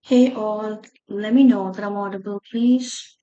Hey all, let me know that I'm audible, please.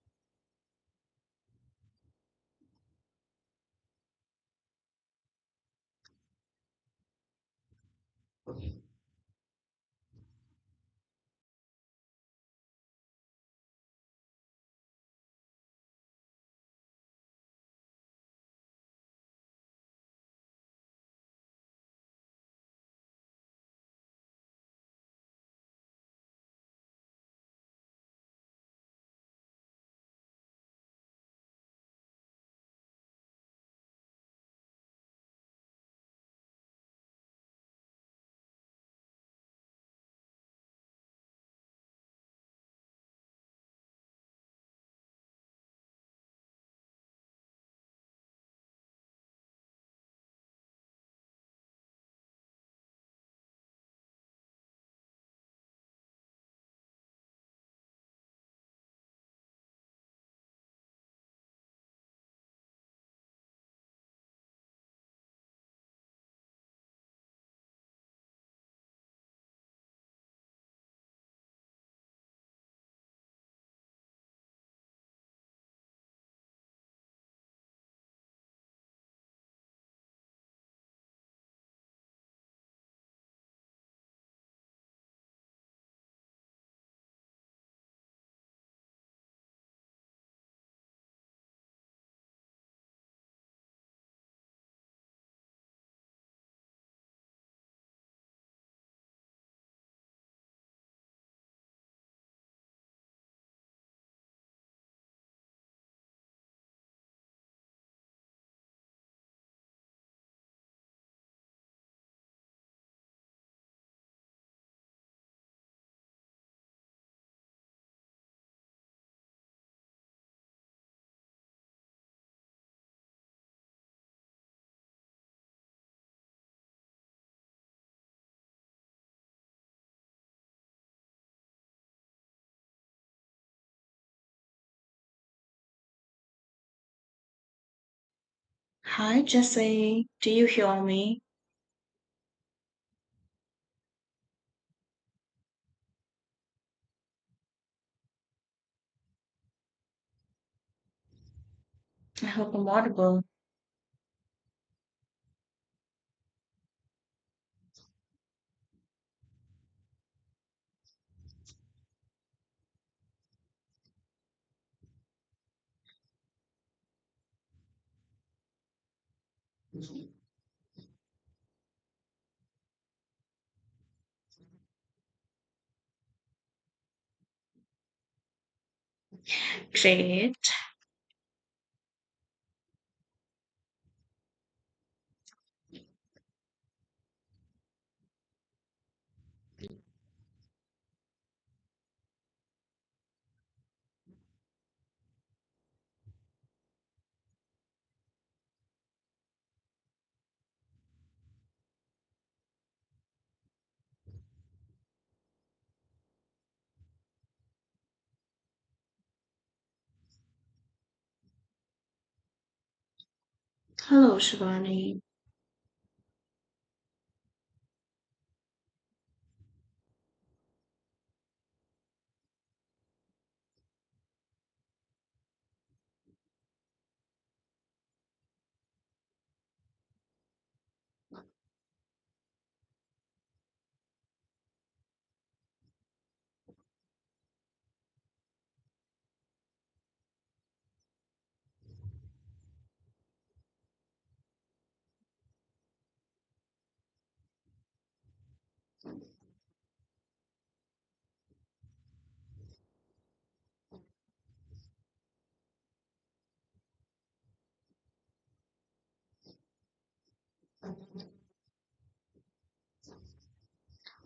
Hi, Jesse. Do you hear me? I hope I'm audible. Great. Hello, Shivani.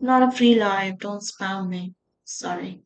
Not a free live. Don't spam me. Sorry.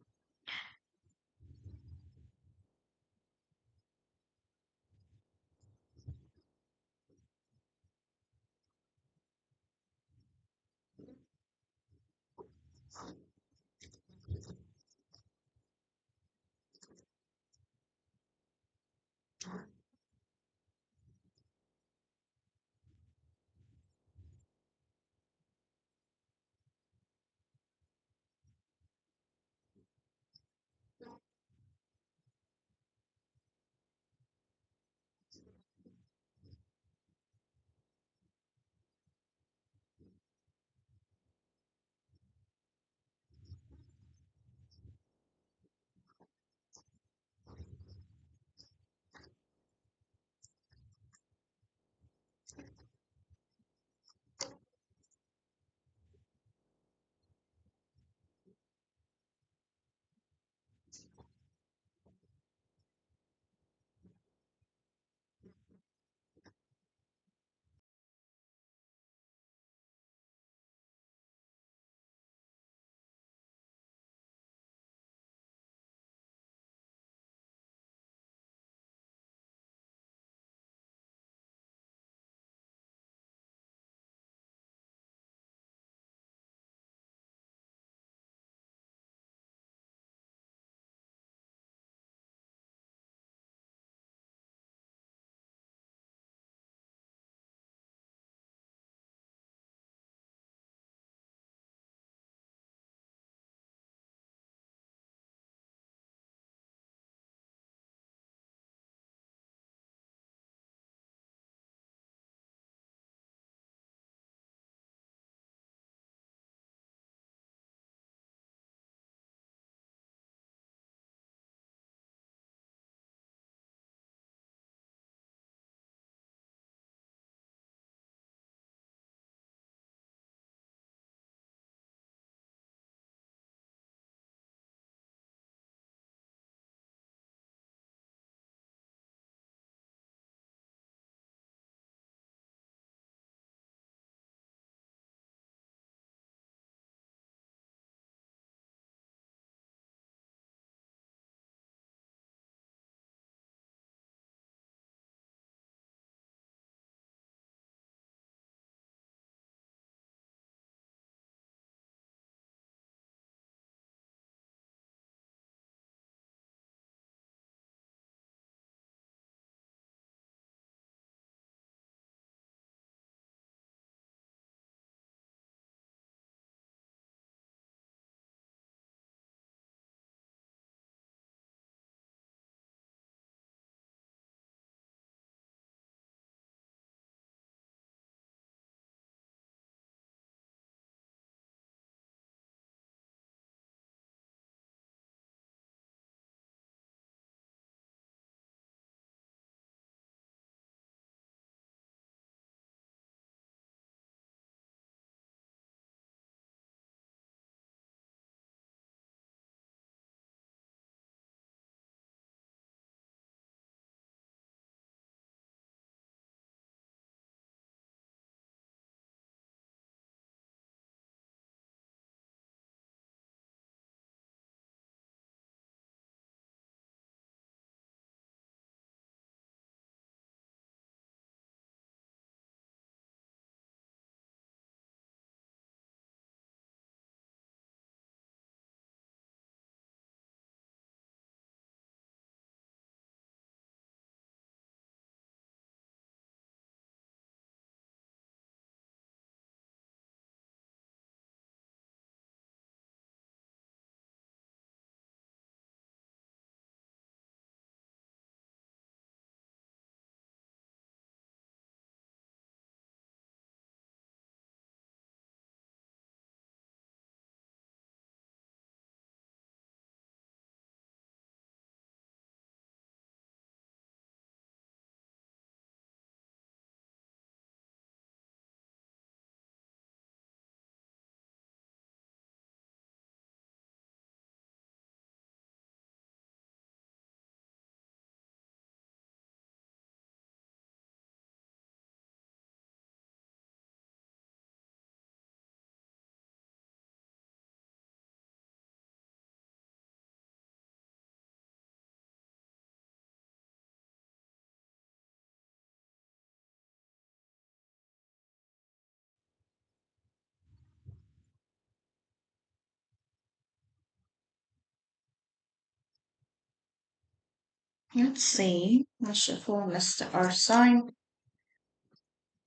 Let's see. Mr. For Mr. R sign.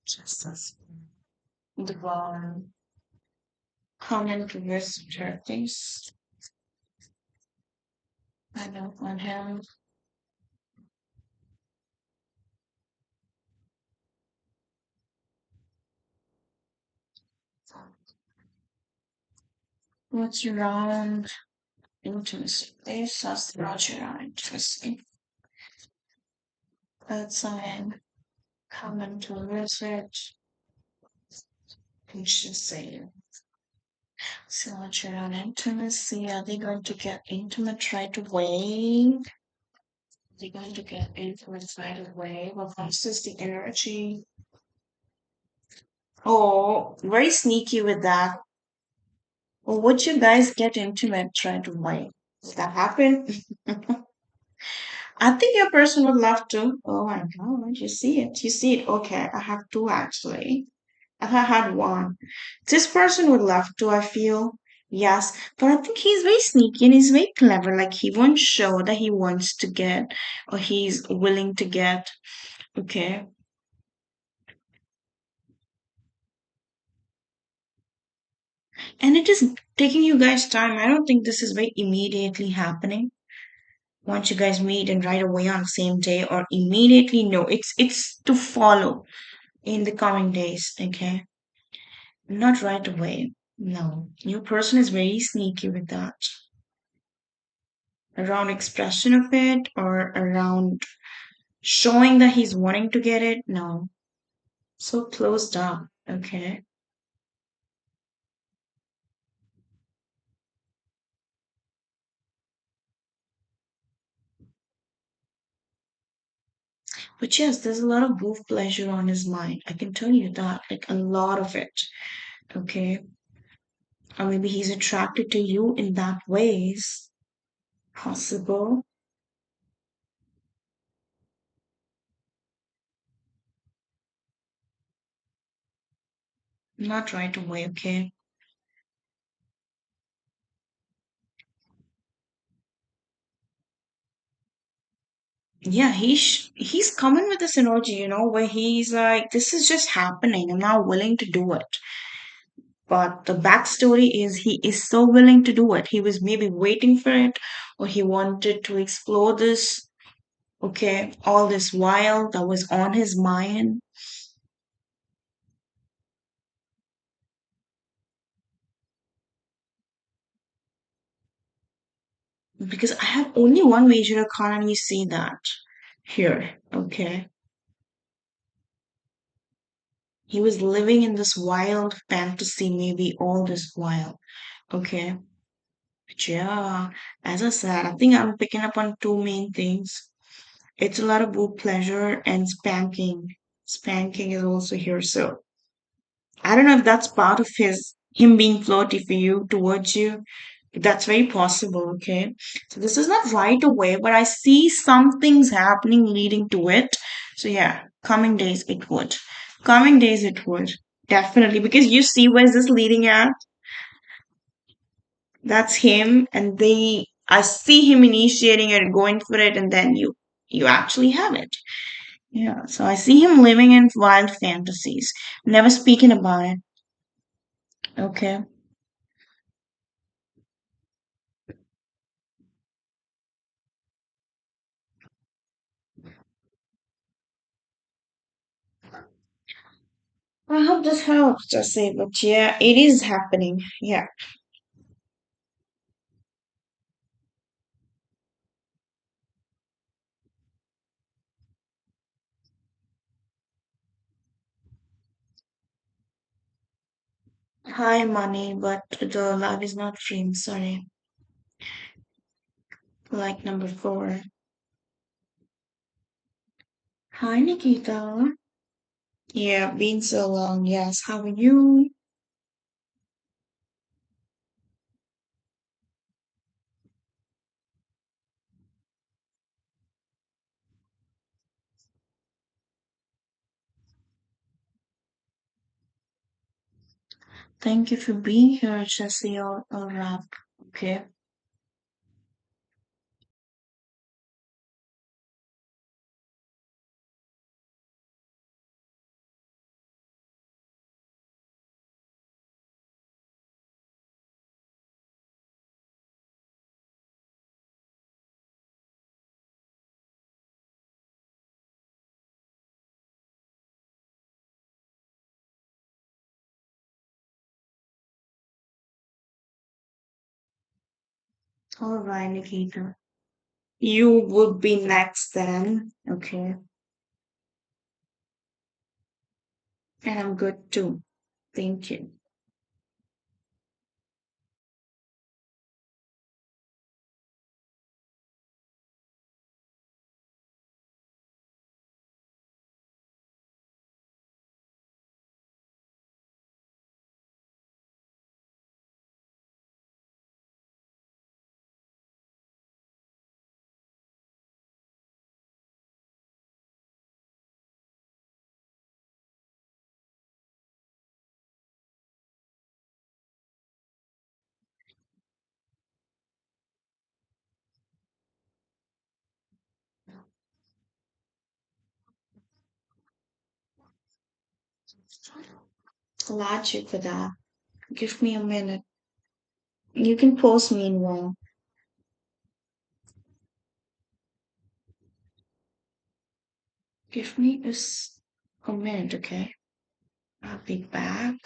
Just as the one. Comment with things. I don't want him. What's around intimacy? This has what's around intimacy. Let's sign. Comment to research. We should say. So much around intimacy. Are they going to get intimate right away? Are they going to get intimate right away? Well, this is the energy. Oh, very sneaky with that. Well, would you guys get intimate right away? Does that happen? I think your person would love to. Oh my God, you see it. You see it. Okay, I have two actually. I had one. This person would love to, I feel. Yes, but I think he's very sneaky and he's very clever. Like he won't show that he wants to get or he's willing to get. Okay. And it is taking you guys time. I don't think this is very immediately happening. Once you guys meet and right away on the same day or immediately, no. It's to follow in the coming days, okay? Not right away. No. Your person is very sneaky with that. Around expression of it or around showing that he's wanting to get it. No. So closed up. Okay. But yes, there's a lot of goof pleasure on his mind. I can tell you that. Like a lot of it. Okay. Or maybe he's attracted to you in that ways. Possible. Not right away, okay? Yeah, he's coming with this energy, where he's like, this is just happening. I'm not willing to do it. But the backstory is he is so willing to do it. He was maybe waiting for it, or he wanted to explore this, okay, all this while that was on his mind. Because I have only one major arcana, and you see that here, okay? He was living in this wild fantasy, maybe all this while, okay? But yeah, as I said, I think I'm picking up on two main things. It's a lot of boob pleasure and spanking. Spanking is also here. So I don't know if that's part of him being flirty for you towards you. That's very possible, okay? So this is not right away, but I see some things happening leading to it. So yeah, coming days it would. Coming days it would. Definitely. Because you see where's this leading at? That's him, and I see him initiating it, going for it, and then you actually have it. Yeah, so I see him living in wild fantasies, never speaking about it. Okay. I hope this helps, Jesse, but yeah, it is happening. Yeah. Hi, money, but the live is not free. Sorry. Like number 4. Hi, Nikita. Yeah, been so long. Yes, how are you? Thank you for being here, Jesse. I'll wrap. Okay. All right, Nikita. You would be next then. Okay. And I'm good too. Thank you. Logic for that. Give me a minute. You can post meanwhile. Give me a minute, okay? I'll be back.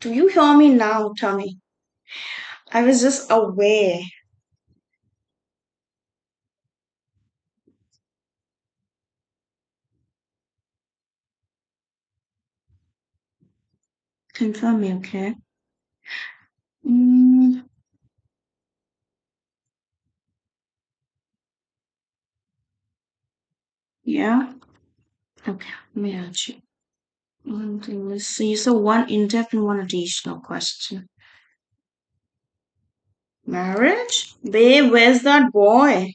Do you hear me now? Tell me. I was just away. Confirm me, okay? Mm, yeah. Okay. Let me ask you. One thing. Let's see. So one in-depth and one additional question. Marriage? Babe, where's that boy?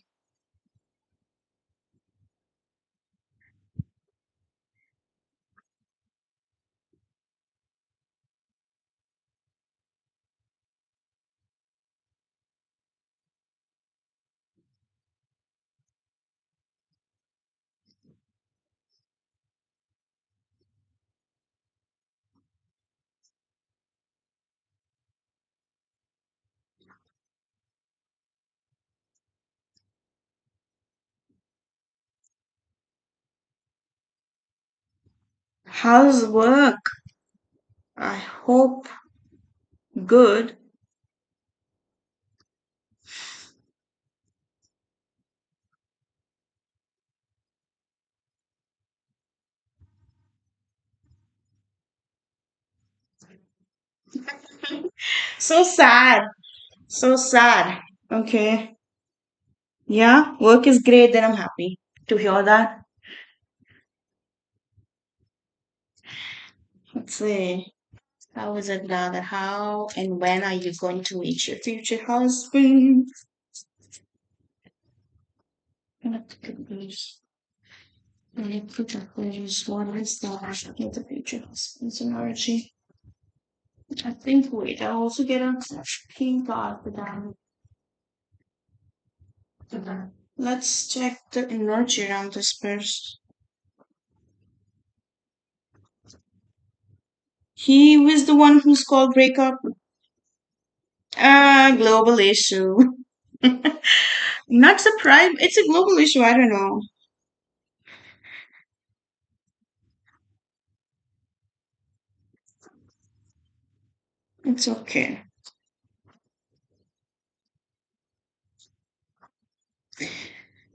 How's work? I hope good. So sad. So sad. Okay. Yeah, work is great, then I'm happy to hear that. Let's see. How is it now that how and when are you going to meet your future husband? What could be any future pleasures? What is that? Get the future husband's energy. I think wait, I'll also get a key card for that. Let's check the energy around this person. He was the one who's called breakup. Ah, global issue. Not surprised. It's a global issue. I don't know. It's okay.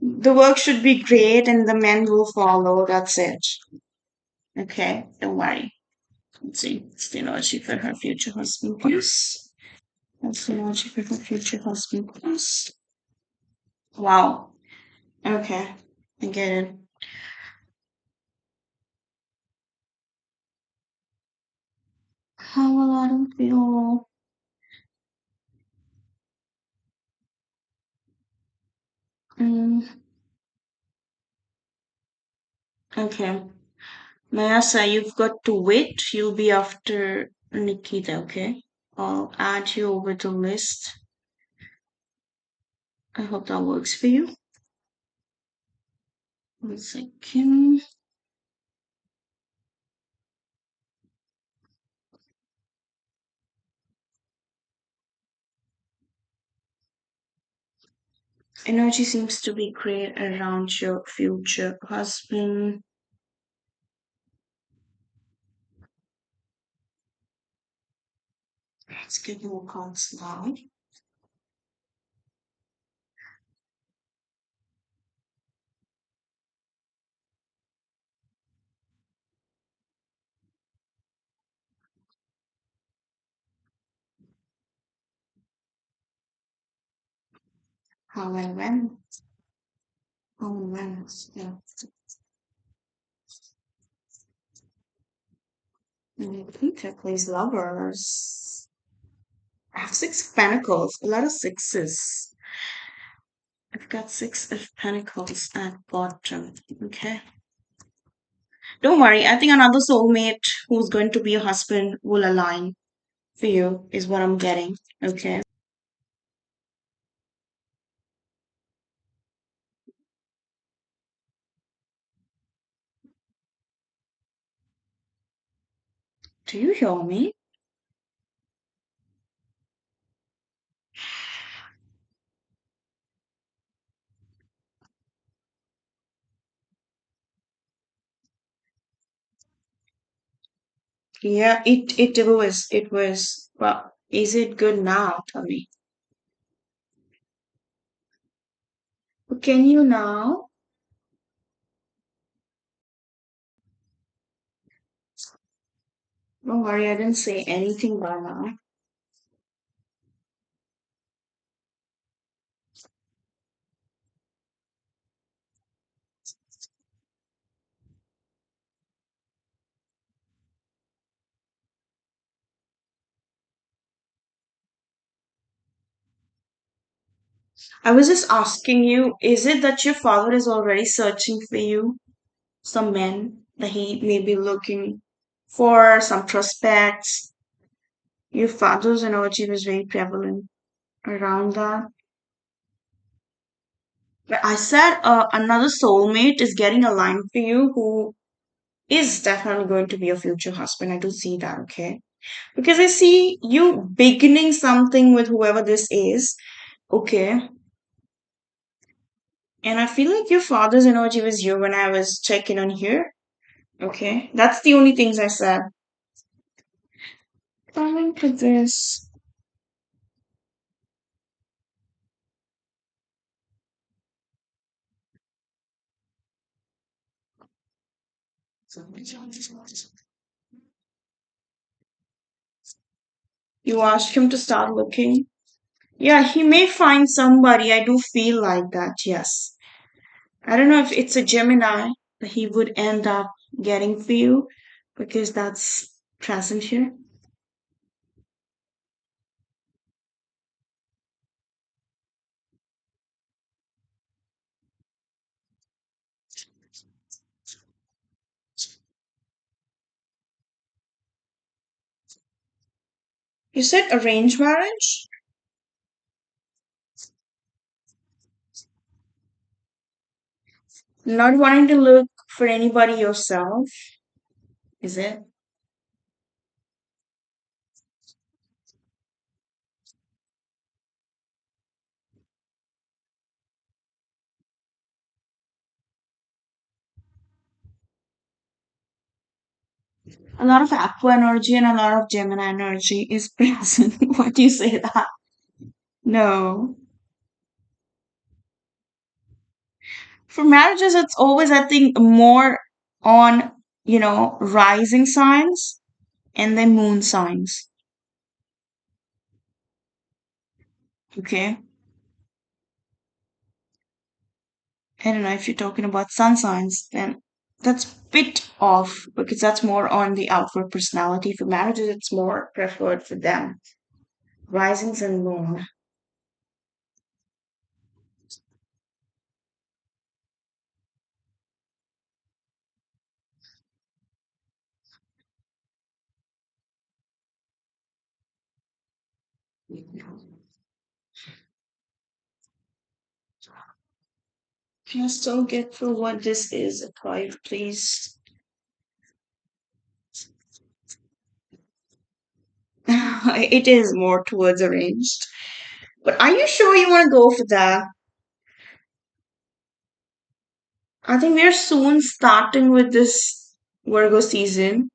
The work should be great and the men will follow. That's it. Okay, don't worry. Let's see. It's the energy for her future husband, please. That's the energy for her future husband, please. Wow. Okay, I get it. How will I don't feel? Mm, okay. Mayasa, you've got to wait. You'll be after Nikita, okay? I'll add you over the list. I hope that works for you. One second. Energy seems to be great around your future husband. Let's get more cards now. How and when? How and when? Yeah. Peter plays lovers. I have six of pentacles, a lot of sixes. I've got six of pentacles at bottom. Okay. Don't worry, I think another soulmate who's going to be a husband will align for you, is what I'm getting. Okay. Do you hear me? Yeah, it was. Well, is it good now? Tell me. Can you now? Don't worry, I didn't say anything by now. I was just asking you, is it that your father is already searching for you? Some men that he may be looking for, some prospects. Your father's energy was very prevalent around that. But I said another soulmate is getting aligned for you who is definitely going to be your future husband. I do see that, okay? Because I see you beginning something with whoever this is, okay? And I feel like your father's energy was you when I was checking on here, okay? That's the only things I said. Coming to this. You asked him to start looking. Yeah, he may find somebody. I do feel like that, yes. I don't know if it's a Gemini that he would end up getting for you because that's present here. You said arranged marriage? Not wanting to look for anybody yourself, is it? A lot of aqua energy and a lot of Gemini energy is present. Why do you say that? No. For marriages, it's always, I think, more on, rising signs and then moon signs. Okay. I don't know if you're talking about sun signs, then that's bit off because that's more on the outward personality. For marriages, it's more preferred for them. Risings and moon. Can you still get through what this is, five, please? It is more towards arranged. But are you sure you want to go for that? I think we're soon starting with this Virgo season.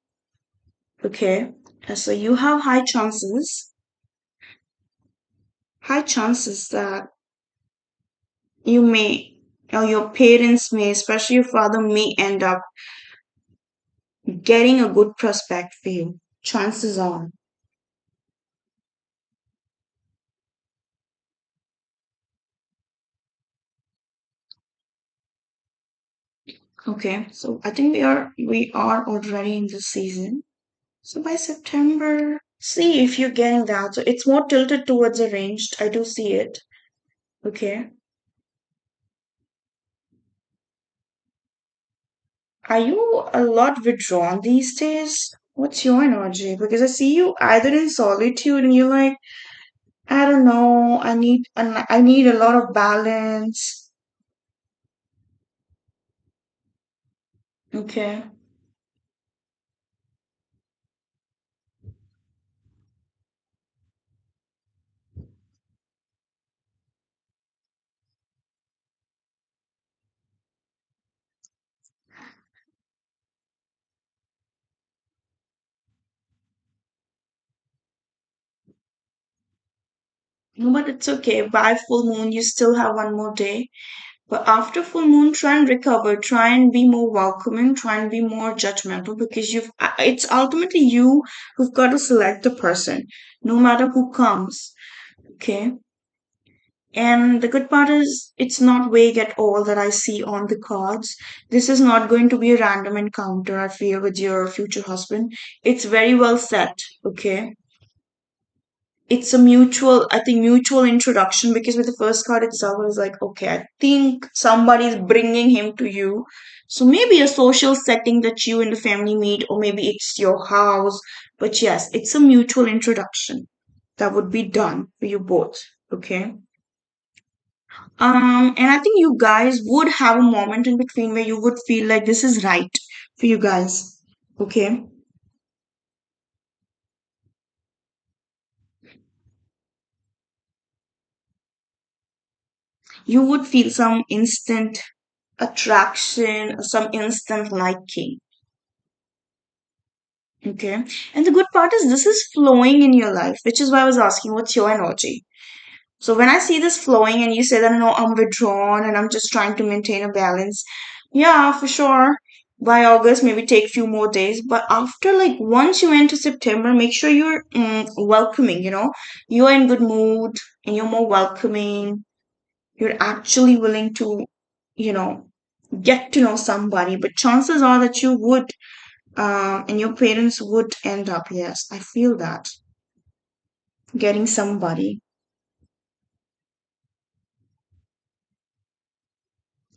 Okay. So you have high chances that you may, or your parents may, especially your father, may end up getting a good prospect for you. Chances are. Okay. So I think we are already in this season. So by September, see if you're getting that. So it's more tilted towards arranged. I do see it. Okay. Are you a lot withdrawn these days? What's your energy? Because I see you either in solitude and you're like, I don't know, I need a lot of balance. Okay. No, but it's okay. By full moon, you still have one more day. But after full moon, try and recover. Try and be more welcoming. Try and be more judgmental because it's ultimately you who've got to select the person, no matter who comes. Okay. And the good part is, it's not vague at all that I see on the cards. This is not going to be a random encounter, I feel, with your future husband. It's very well set. Okay. It's a mutual, I think, mutual introduction because with the first card itself, I was like, okay, I think somebody's bringing him to you. So maybe a social setting that you and the family meet, or maybe it's your house. But yes, it's a mutual introduction that would be done for you both. Okay. And I think you guys would have a moment in between where you would feel like this is right for you guys. Okay. You would feel some instant attraction, some instant liking. Okay. And the good part is this is flowing in your life, which is why I was asking, what's your energy? So when I see this flowing and you say that, no, I'm withdrawn and I'm just trying to maintain a balance, yeah, for sure. By August, maybe take few more days. But after, like, once you enter September, make sure you're welcoming, you're in good mood and you're more welcoming. You're actually willing to, you know, get to know somebody. But chances are that you would and your parents would end up, yes, I feel that, getting somebody.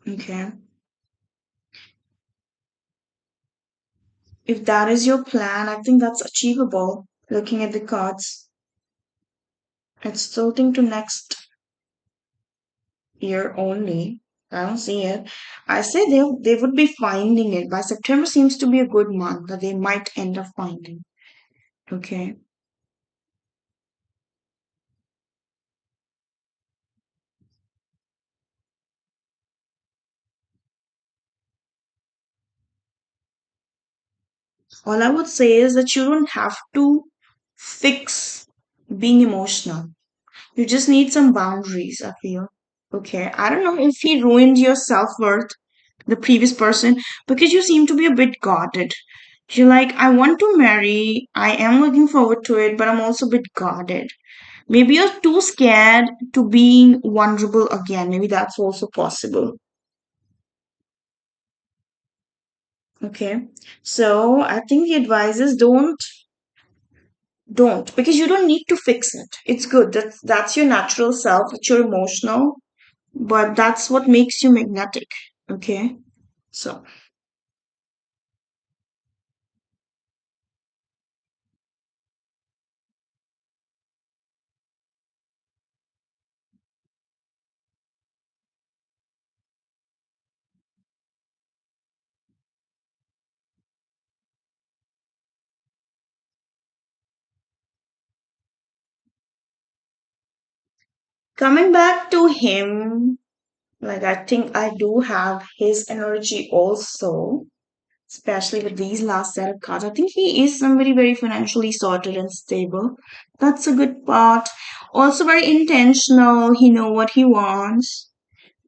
Okay. If that is your plan, I think that's achievable. Looking at the cards, it's tilting to next year only. I don't see it. I say they would be finding it. By September seems to be a good month that they might end up finding. Okay. All I would say is that you don't have to fix being emotional. You just need some boundaries, I feel. Okay. I don't know if he ruined your self worth, the previous person, because you seem to be a bit guarded. You're like, I want to marry, I am looking forward to it, but I'm also a bit guarded. Maybe you're too scared to being vulnerable again. Maybe that's also possible. Okay. So I think the advice is don't, because you don't need to fix it. It's good. That's your natural self. It's your emotional, but that's what makes you magnetic. Okay. So coming back to him, like, I think I do have his energy also, especially with these last set of cards. I think he is somebody very financially sorted and stable. That's a good part. Also very intentional. He know what he wants.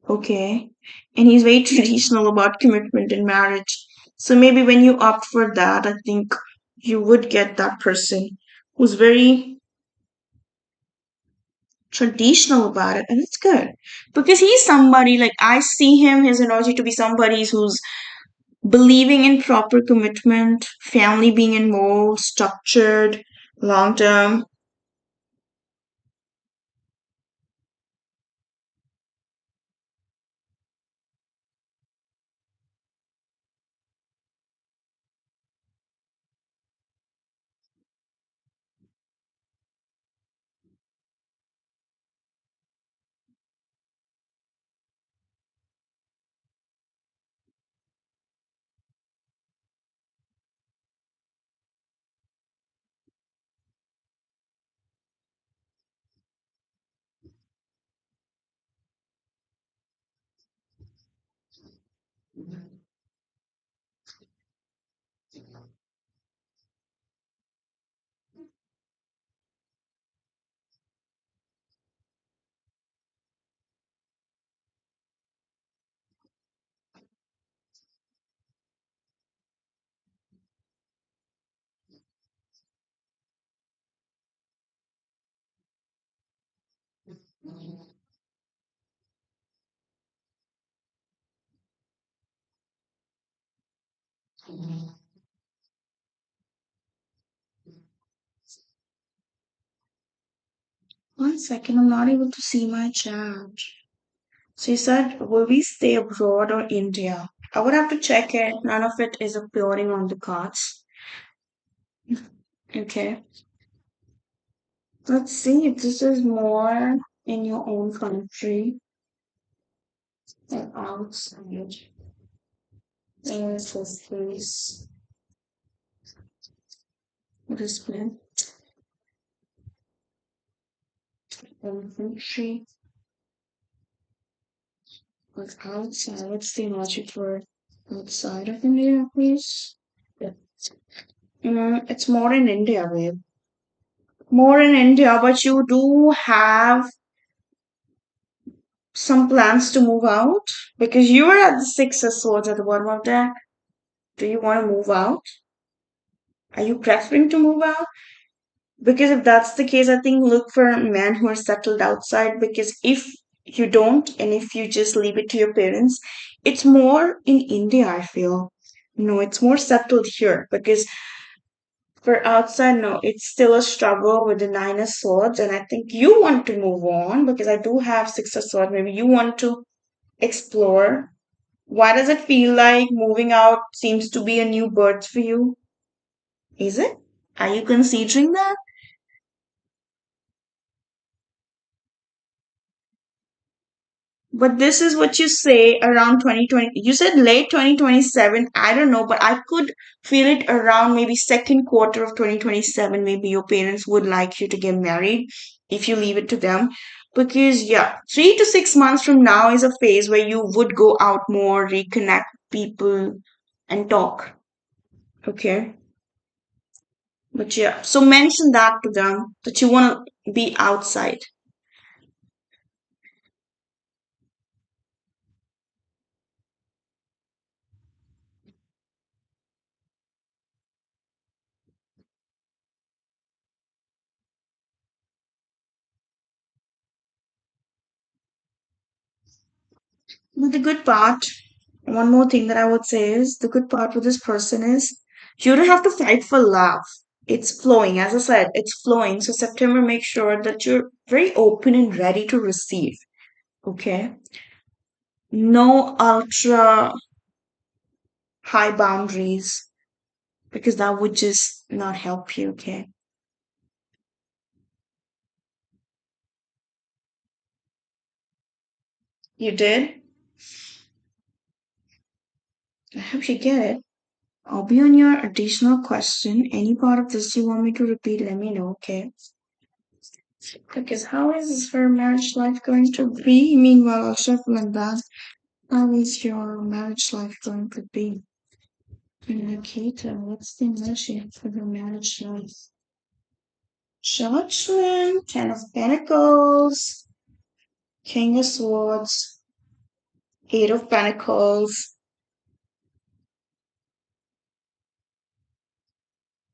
Okay. And he's very traditional about commitment in marriage. So maybe when you opt for that, I think you would get that person who's very traditional about it. And it's good. Because he's somebody, like, I see him, his energy to be somebody who's believing in proper commitment, family being involved, structured, long term. One second, I'm not able to see my chat. So you said, will we stay abroad or India? I would have to check it. None of it is appearing on the cards. Okay. Let's see if this is more in your own country than outside. There's this place. Display. Own country. But outside. What's the emoji for outside of India, please? Yeah. It's more in India, babe. More in India, but you do have some plans to move out? Because you are at the Six of Swords at the bottom of that. Do you want to move out? Are you preferring to move out? Because if that's the case, I think look for men who are settled outside. Because if you don't, and if you just leave it to your parents, it's more in India, I feel. No, it's more settled here. Because for outside, no, it's still a struggle with the Nine of Swords. And I think you want to move on because I do have Six of Swords. Maybe you want to explore. Why does it feel like moving out seems to be a new birth for you? Is it? Are you considering that? But this is what you say around 2020. You said late 2027. I don't know, but I could feel it around maybe second quarter of 2027. Maybe your parents would like you to get married if you leave it to them. Because, yeah, 3 to 6 months from now is a phase where you would go out more, reconnect people, and talk. Okay. But yeah, so mention that to them that you want to be outside. But the good part, one more thing that I would say is the good part with this person is you don't have to fight for love. It's flowing. As I said, it's flowing. So September, make sure that you're very open and ready to receive. Okay. No ultra high boundaries because that would just not help you. Okay. You did? I hope you get it. I'll be on your additional question. Any part of this you want me to repeat, let me know, okay? Because how is her marriage life going to be? Meanwhile, I'll shuffle and that. How is your marriage life going to be? Nikita, what's the energy for her marriage life? Judgment, Ten of Pentacles, King of Swords, Eight of Pentacles.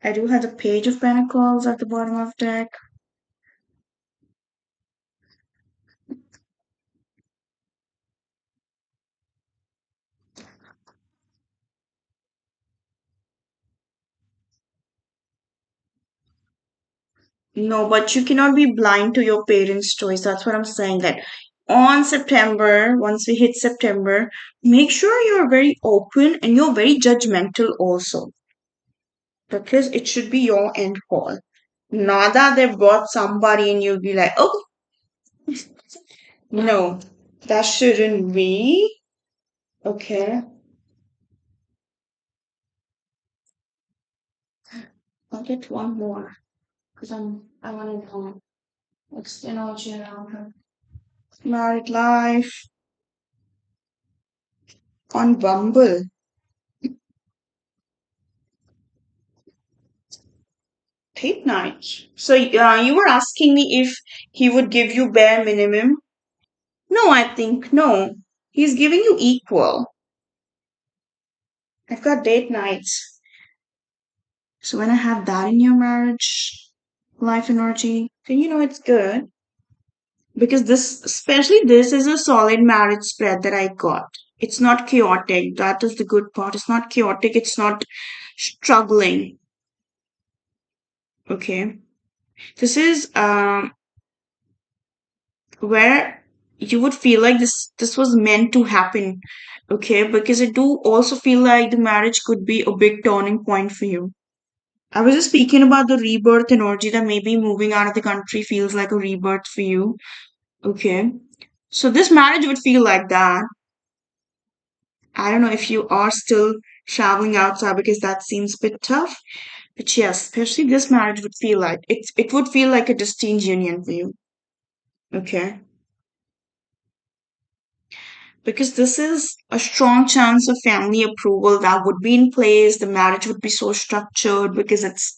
I do have the Page of Pentacles at the bottom of the deck. No, but you cannot be blind to your parents' choice. That's what I'm saying. That on September, once we hit September, make sure you're very open and you're very judgmental also. Because it should be your end call. Not that they brought somebody and you'll be like, oh, no, that shouldn't be. Okay, I'll get one more. Because I want to know what's the energy around her. Married life on Bumble. Date night. So you were asking me if he would give you bare minimum. No, I think no. He's giving you equal. I've got date nights. So when I have that in your marriage life energy, then you know it's good. because this, especially this, is a solid marriage spread that I got. It's not chaotic. That is the good part. It's not chaotic. It's not struggling. Okay. This is where you would feel like this was meant to happen. Okay, because I do also feel like the marriage could be a big turning point for you. I was just speaking about the rebirth energy, that maybe moving out of the country feels like a rebirth for you. Okay. So this marriage would feel like that. I don't know if you are still traveling outside because that seems a bit tough. But yes, especially this marriage would feel like it would feel like a destined union for you. Okay. Because this is a strong chance of family approval that would be in place. The marriage would be so structured because it's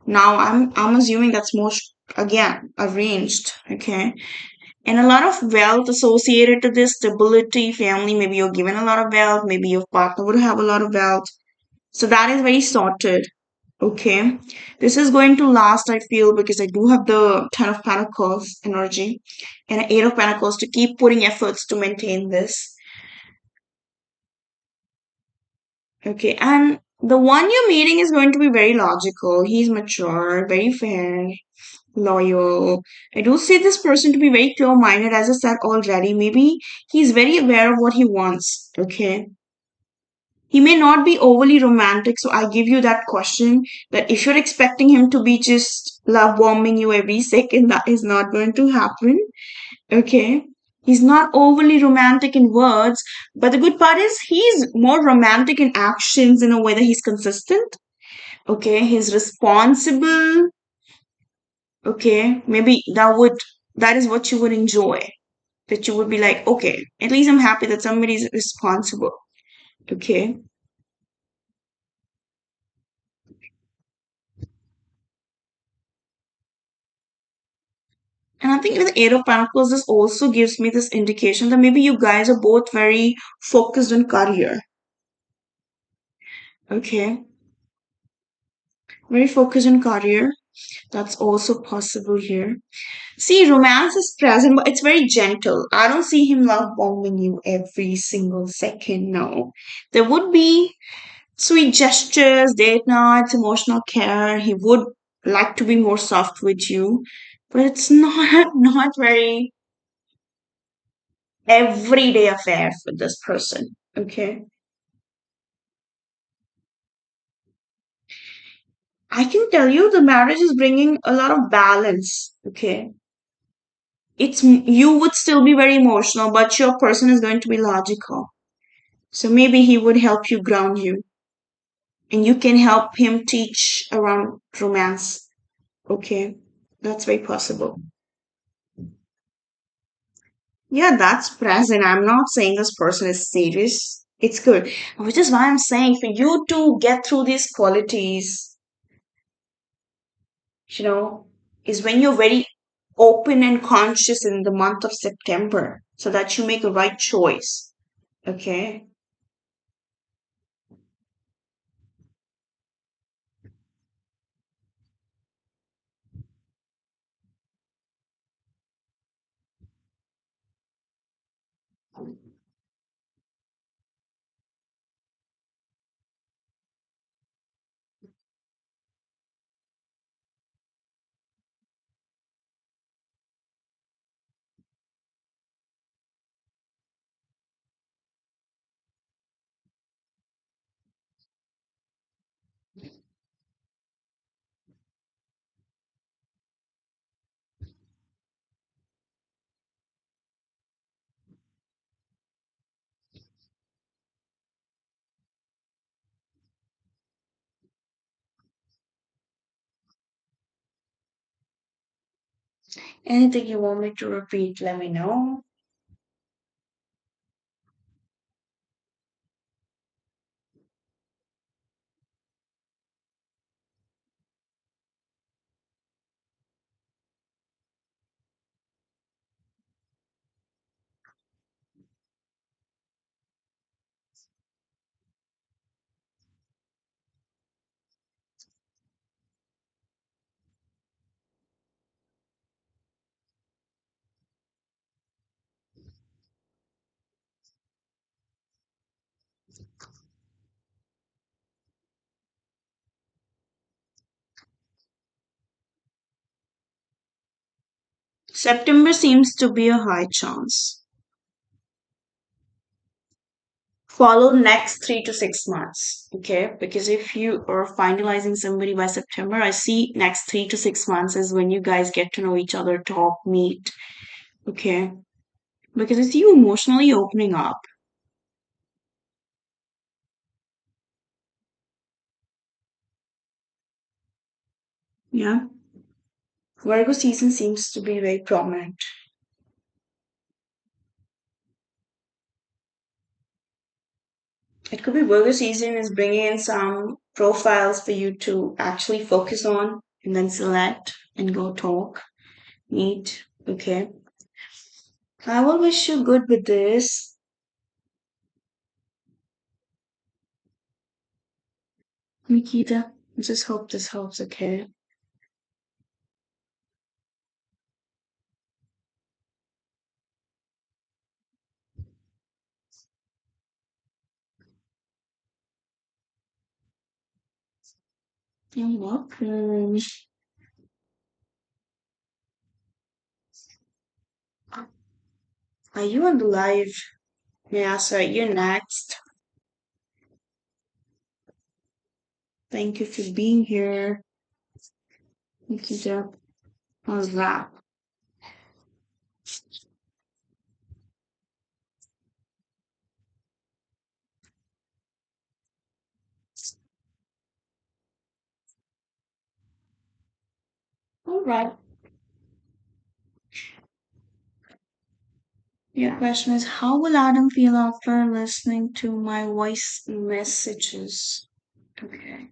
now I'm assuming that's most again arranged. Okay. And a lot of wealth associated to this stability, family. Maybe you're given a lot of wealth, maybe your partner would have a lot of wealth. So that is very sorted. Okay. This is going to last, I feel, because I do have the Ten of Pentacles energy and an Eight of Pentacles to keep putting efforts to maintain this. Okay. And the one you're meeting is going to be very logical. He's mature, very fair, loyal. I do see this person to be very clear minded, as I said already. Maybe he's very aware of what he wants. Okay. He may not be overly romantic, so I give you that question that if you're expecting him to be just love bombing you every second, that is not going to happen. Okay. He's not overly romantic in words, but the good part is he's more romantic in actions in a way that he's consistent. Okay. He's responsible. Okay. Maybe that is what you would enjoy. That you would be like, okay, at least I'm happy that somebody's responsible. Okay. And I think with Eight of Pentacles, this also gives me this indication that maybe you guys are both very focused on career. Okay. Very focused on career. That's also possible here. See, romance is present, but it's very gentle. I don't see him love bombing you every single second. No. There would be sweet gestures, date nights, emotional care. He would like to be more soft with you, but it's not not very everyday affair for this person. Okay. I can tell you the marriage is bringing a lot of balance. Okay. You would still be very emotional, but your person is going to be logical. So maybe he would help you ground you and you can help him teach around romance. Okay. That's very possible. Yeah, that's present. I'm not saying this person is serious. It's good. Which is why I'm saying for you to get through these qualities, you know, is when you're very open and conscious in the month of September so that you make a right choice. Okay. Anything you want me to repeat, let me know. September seems to be a high chance. Follow next 3 to 6 months, okay? Because if you are finalizing somebody by September, I see next 3 to 6 months is when you guys get to know each other, talk, meet, okay? Because it's you emotionally opening up. Yeah. Virgo season seems to be very prominent. It could be Virgo season is bringing in some profiles for you to actually focus on and then select and go talk, meet. Okay. I will wish you good with this. Nikita, I just hope this helps, okay? You're welcome. Are you on the live? Yeah, so you're next. Thank you for being here, Nikita. All right. All right. Your question is, how will Adam feel after listening to my voice messages? Okay.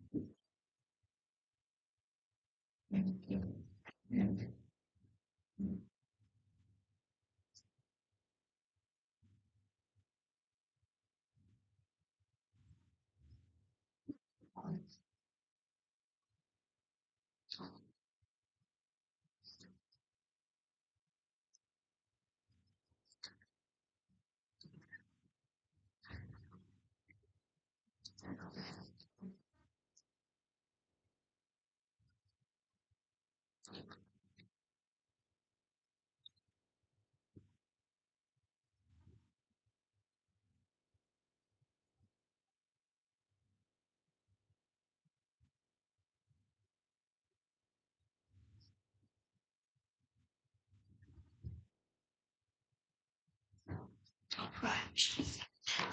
right.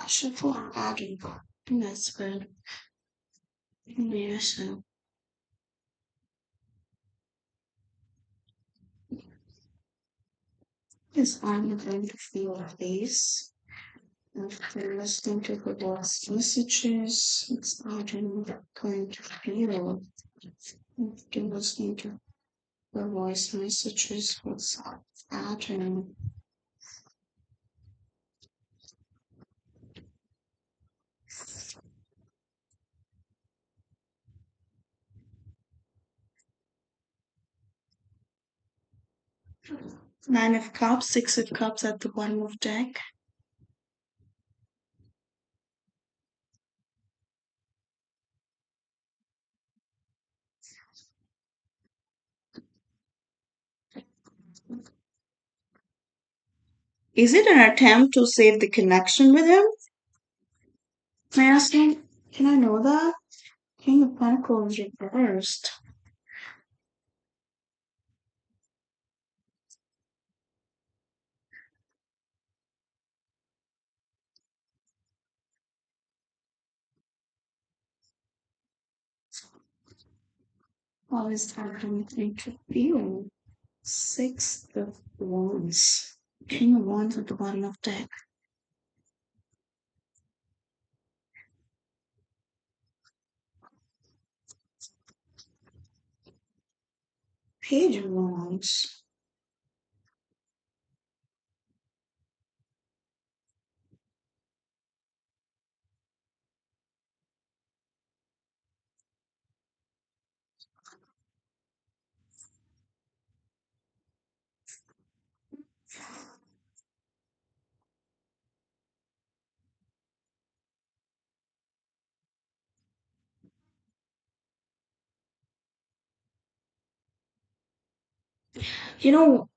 I should put Adam. That's good. Yes. Yes, I'm going to feel face. After listening to the voice messages, it's Adam going to feel. After listening to the voice messages, what's Adam? 9 of Cups, 6 of Cups at the bottom of deck. Is it an attempt to save the connection with him? May I ask him? Can I know that? King of Pentacles reversed. How is that going to feel? 6 of Wands. King of Wands at the bottom of deck. Page of Wands. You know,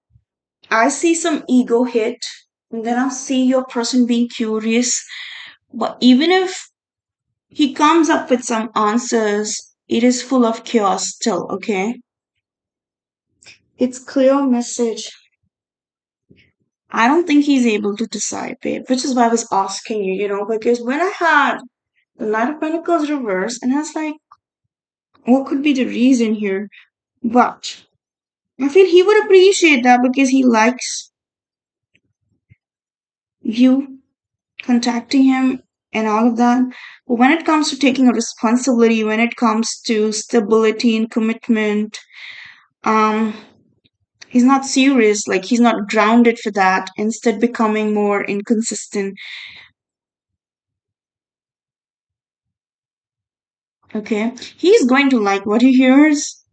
I see some ego hit, and then I see your person being curious. But even if he comes up with some answers, it is full of chaos still, okay? It's clear message. I don't think he's able to decide, babe, which is why I was asking you, because when I had the Knight of Pentacles reverse, and I was like, what could be the reason here? But I feel he would appreciate that because he likes you contacting him and all of that. But when it comes to taking a responsibility, when it comes to stability and commitment, um, he's not serious, like he's not grounded for that, instead becoming more inconsistent. Okay. He's going to like what he hears.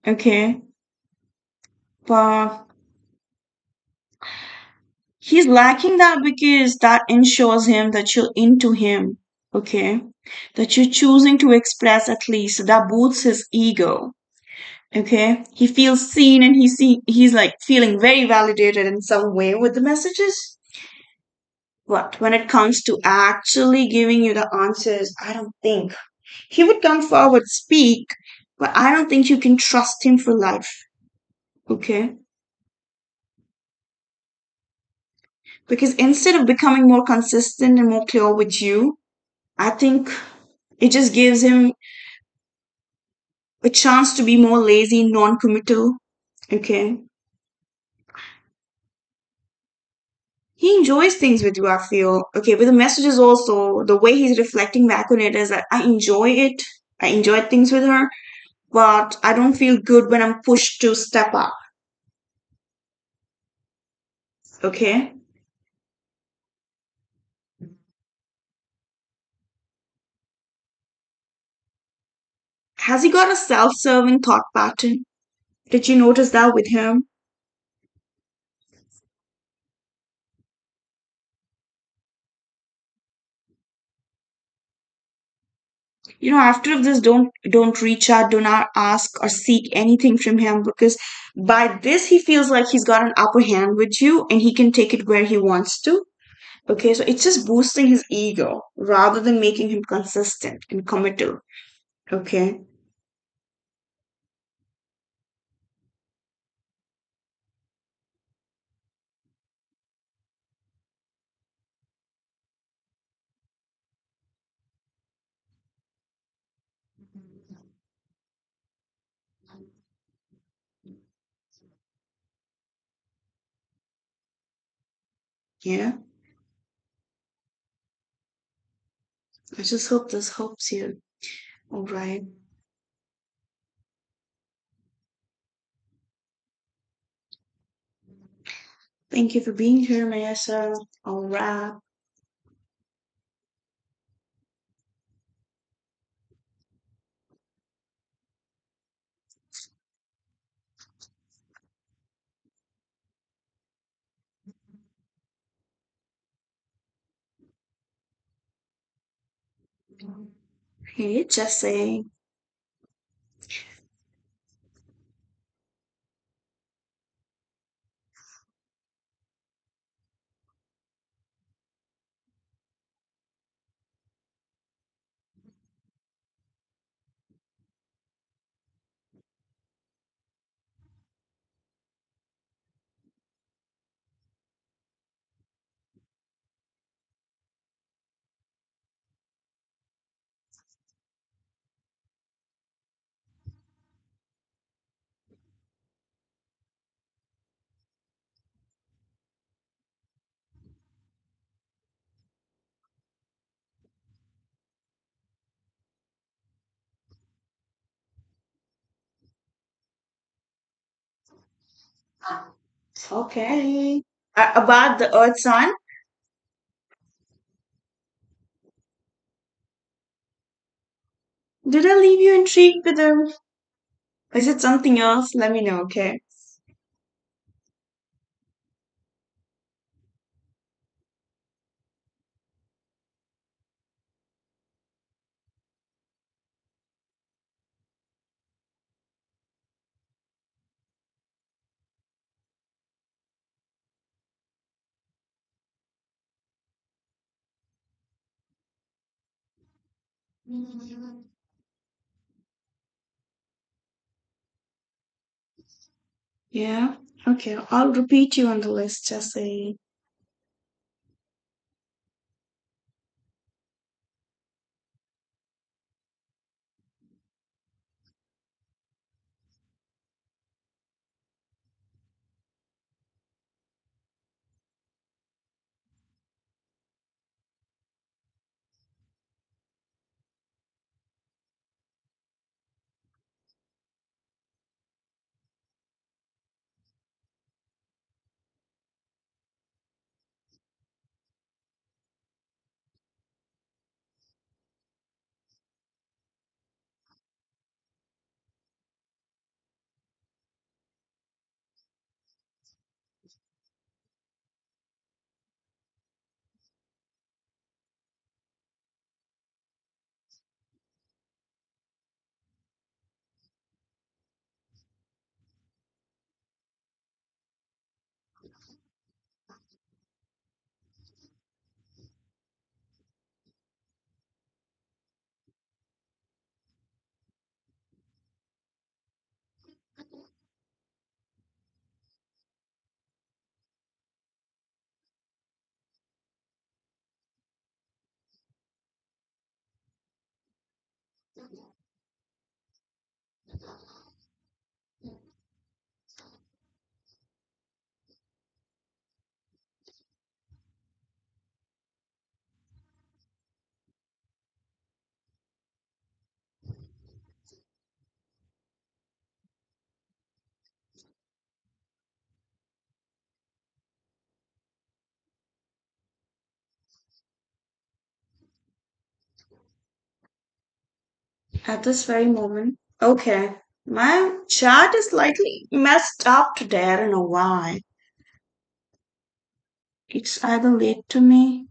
Okay. But he's lacking that because that ensures him that you're into him. Okay. That you're choosing to express at least. So that boosts his ego. Okay. He feels seen and he's like feeling very validated in some way with the messages. But when it comes to actually giving you the answers, I don't think he would come forward, speak, but I don't think you can trust him for life. Okay. Because instead of becoming more consistent and more clear with you, I think it just gives him a chance to be more lazy, non committal. Okay. He enjoys things with you, I feel. Okay, but the messages also, the way he's reflecting back on it is that I enjoy it. I enjoy things with her, but I don't feel good when I'm pushed to step up. Okay. Has he got a self serving thought pattern? Did you notice that with him? After this, don't reach out, do not ask or seek anything from him, because by this he feels like he's got an upper hand with you and he can take it where he wants to. Okay, so it's just boosting his ego rather than making him consistent and committal. Okay. Yeah. I just hope this helps you. All right. Thank you for being here, Mayasa. I'll wrap. Hey, Jesse. Okay. About the Earth sign, did I leave you intrigued with them? Is it something else? Let me know, okay? Yeah. Okay. I'll repeat you on the list, Jesse. At this very moment. Okay. My chat is slightly messed up today. I don't know why. It's either late to me.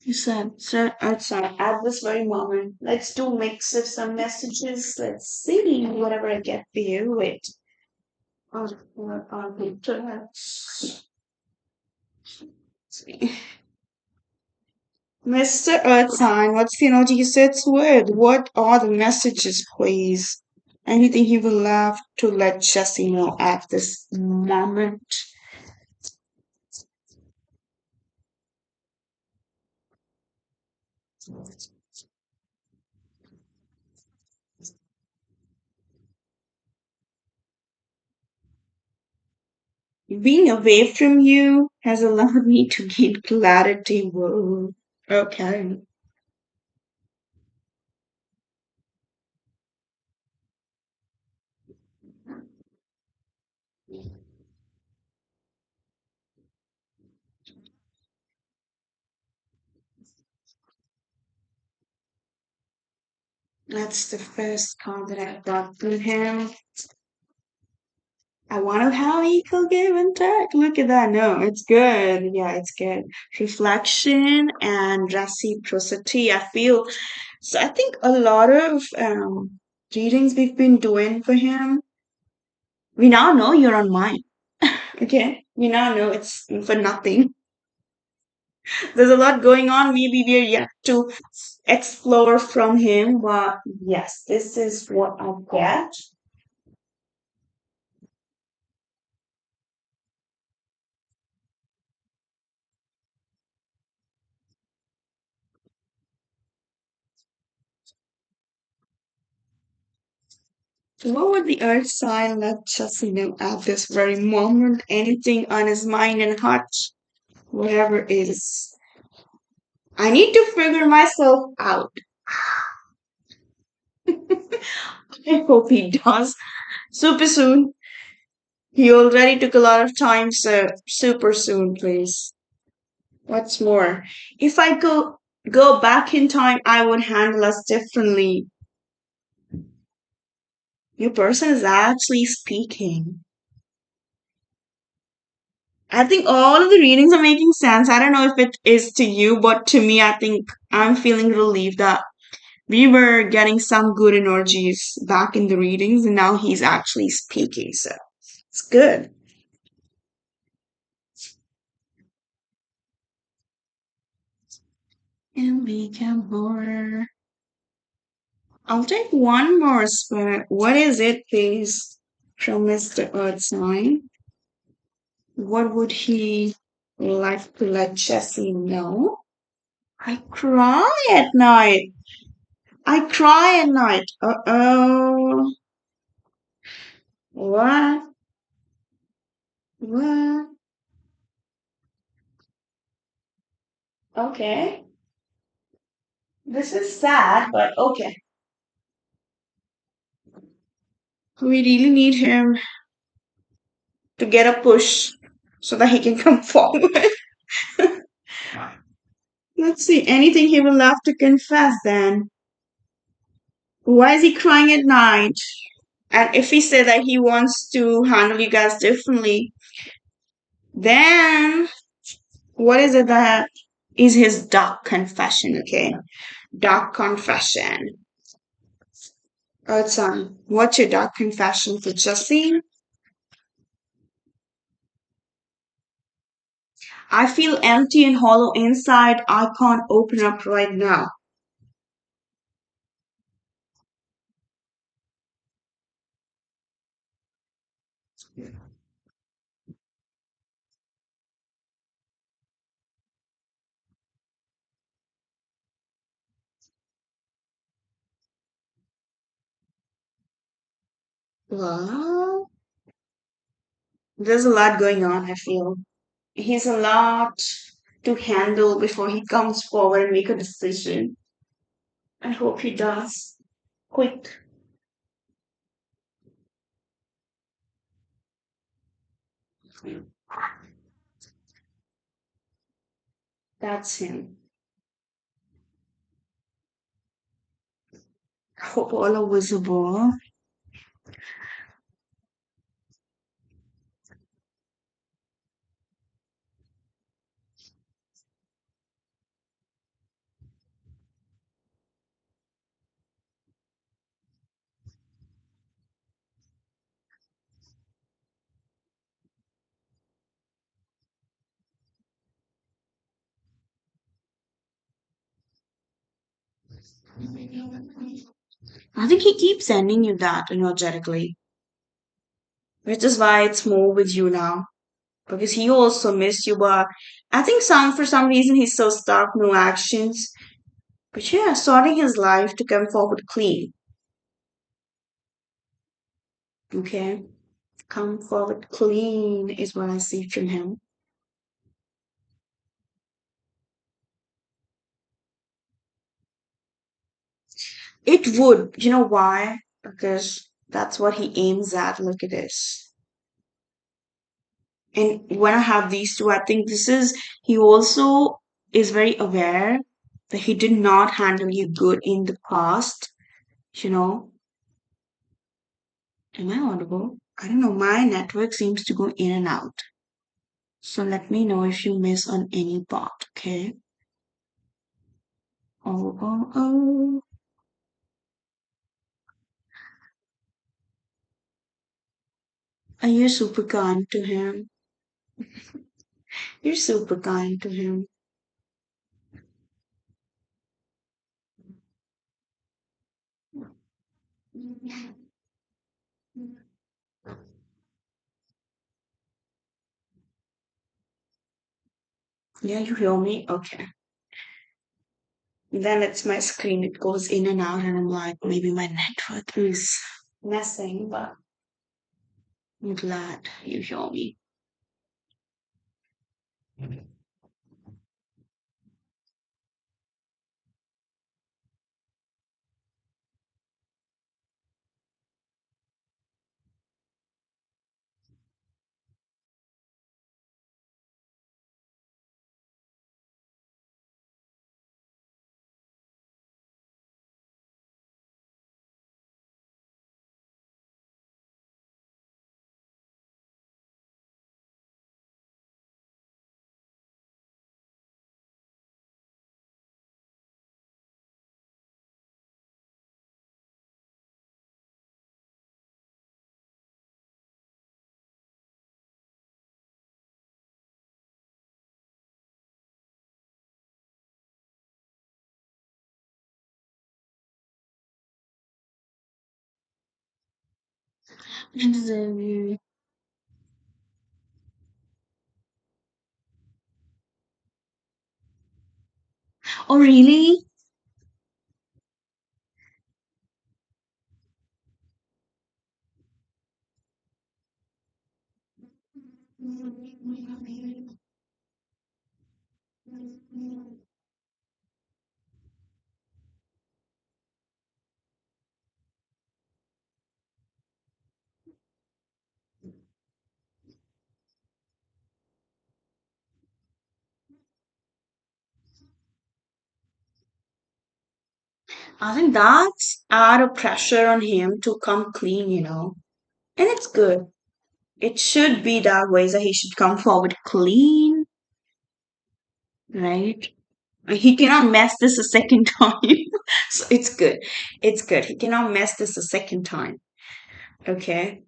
You said, sir, outside at this very moment. Let's do mix of some messages. Let's see whatever I get for you. Wait. On the internet. Mr. Earthsign, what's the emoji you said word? What are the messages, please? Anything you will have to let Jesse know at this moment? Being away from you has allowed me to gain clarity. Whoa. Okay. That's the first card that I got from him. I want to have equal give and take. Look at that. No, it's good. Yeah, it's good. Reflection and reciprocity. I feel so. I think a lot of readings we've been doing for him, we now know you're on mine. Okay, we now know it's for nothing. There's a lot going on. Maybe we're yet to explore from him, but yes, this is what I get. What would the earth sign let Chelsea know at this very moment? Anything on his mind and heart, whatever is. I need to figure myself out. I hope he does. Super soon. He already took a lot of time, so super soon, please. What's more, if I go back in time, I would handle us differently. Your person is actually speaking. I think all of the readings are making sense. I don't know if it is to you, but to me, I think I'm feeling relieved that We were getting some good energies back in the readings, and now he's actually speaking. So it's good. And we can more. I'll take one more spin. What is it, please? From Mr. Earth Sign. What would he like to let Jessie know? I cry at night. I cry at night. Uh-oh. What? What? Okay. This is sad, but okay. We really need him to get a push so that he can come forward. Let's see. Anything he will have to confess then. Why is he crying at night? And if he said that he wants to handle you guys differently, then what is it that is his dark confession? Okay. Dark confession. Earth Son, what's your dark confession for Justin? I feel empty and hollow inside. I can't open up right now. Well, there's a lot going on, I feel. He's a lot to handle before he comes forward and make a decision. I hope he does. Quick. That's him. I hope all are visible. I think he keeps sending you that energetically, which is why it's more with you now. Because he also missed you, but I think for some reason he's so stuck, no actions. But yeah, starting his life to come forward clean. Okay? Come forward clean is what I see from him. It would. You know why? Because that's what he aims at. Look at this. And when I have these two, I think he also is very aware that he did not handle you good in the past. You know, am I audible? I don't know. My network seems to go in and out. So let me know if you miss on any part, okay? Oh, oh, oh. Are you super kind to him? You're super kind to him. Yeah, you hear me? Okay. Then it's my screen. It goes in and out, and I'm like, maybe my network is messing, but I'm glad you hear me. Oh, really? I think that's add a pressure on him to come clean. And it's good. It should be that way, that he should come forward clean, right? He cannot mess this a second time. So it's good. It's good. He cannot mess this a second time. Okay.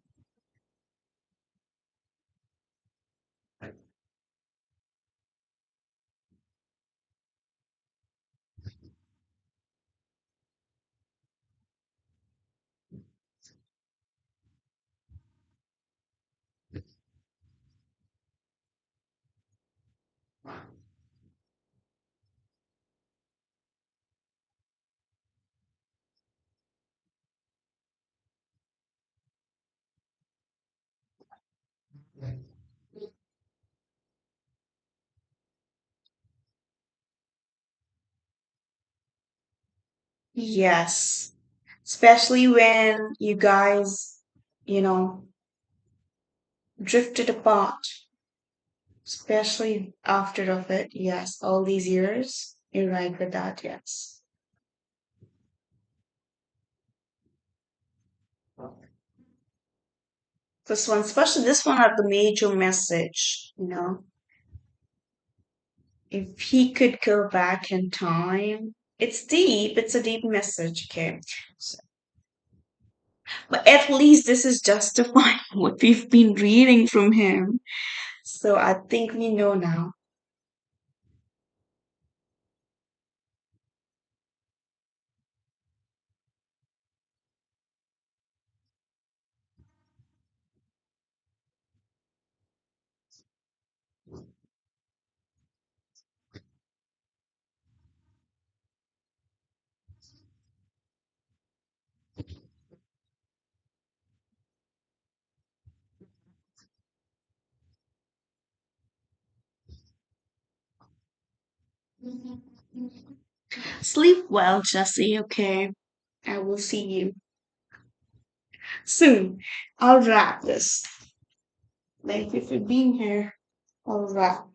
Yes. Especially when you guys, you know, drifted apart. Especially after of it. Yes. All these years. You're right with that. Yes. This one, especially this one had the major message. If he could go back in time, it's deep. It's a deep message. Okay. So, but at least this is justifying what we've been reading from him. So I think we know now. Sleep well, Jesse. Okay. I will see you soon. I'll wrap this. Thank you for being here. I'll wrap.